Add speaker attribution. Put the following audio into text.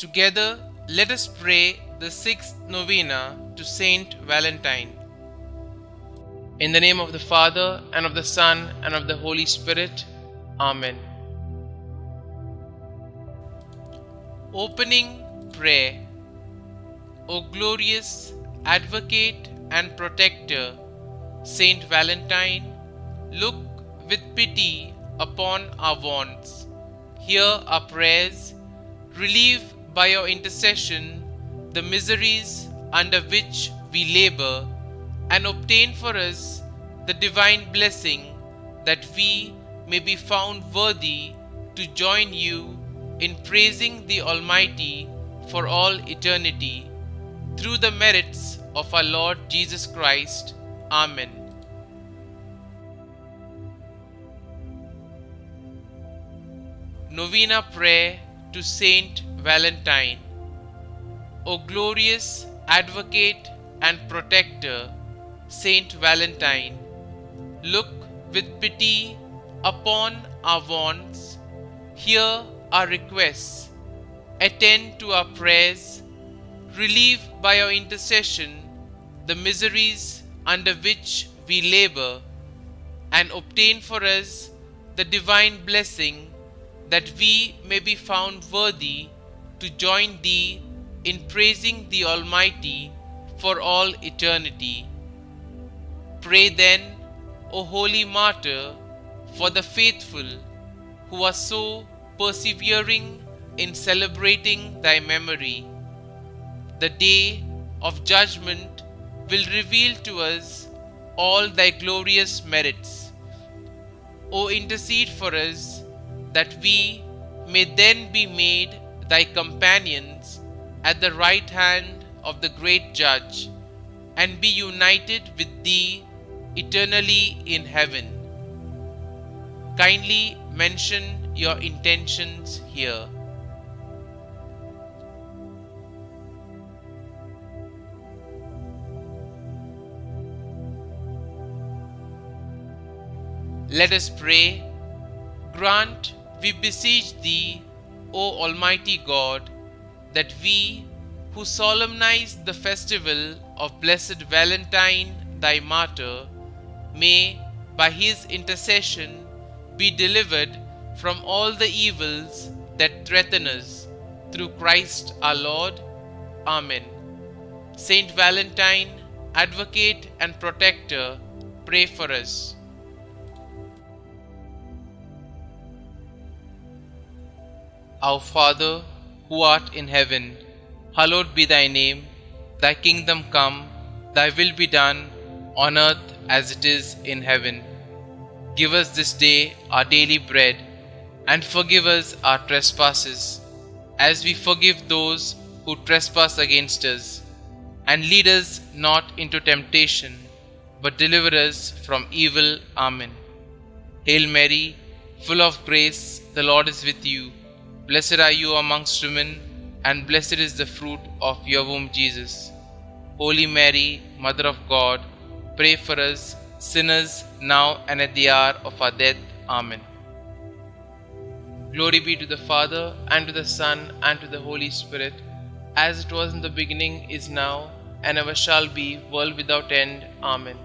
Speaker 1: Together, let us pray the sixth novena to St Valentine. In the name of the Father, and of the Son, and of the Holy Spirit. Amen. Opening prayer. O glorious Advocate and Protector, St Valentine, look with pity upon our wants. Hear our prayers. Relieve by your intercession the miseries under which we labor, and obtain for us the divine blessing that we may be found worthy to join you in praising the Almighty for all eternity. Through the merits of our Lord Jesus Christ. Amen. Novena Prayer to Saint Valentine. O glorious Advocate and Protector, Saint Valentine, look with pity upon our wants. Hear our requests. Attend to our prayers. Relieve by your intercession the miseries under which we labor, and obtain for us the divine blessing that we may be found worthy to join thee in praising the Almighty for all eternity. Pray then, O Holy Martyr, for the faithful who are so persevering in celebrating thy memory. The day of judgment will reveal to us all thy glorious merits. O intercede for us, that we may then be made thy companions at the right hand of the great Judge, and be united with thee eternally in heaven. Kindly mention your intentions here. Let us pray. Grant, we beseech thee, O Almighty God, that we, who solemnize the festival of Blessed Valentine, thy martyr, may, by his intercession, be delivered from all the evils that threaten us, through Christ our Lord. Amen. Saint Valentine, Advocate and Protector, pray for us. Our Father, who art in heaven, hallowed be thy name. Thy kingdom come, thy will be done, on earth as it is in heaven. Give us this day our daily bread, and forgive us our trespasses, as we forgive those who trespass against us. And lead us not into temptation, but deliver us from evil. Amen. Hail Mary, full of grace, the Lord is with you. Blessed are you amongst women, and blessed is the fruit of your womb, Jesus. Holy Mary, Mother of God, pray for us sinners, now and at the hour of our death. Amen. Glory be to the Father, and to the Son, and to the Holy Spirit, as it was in the beginning, is now, and ever shall be, world without end. Amen.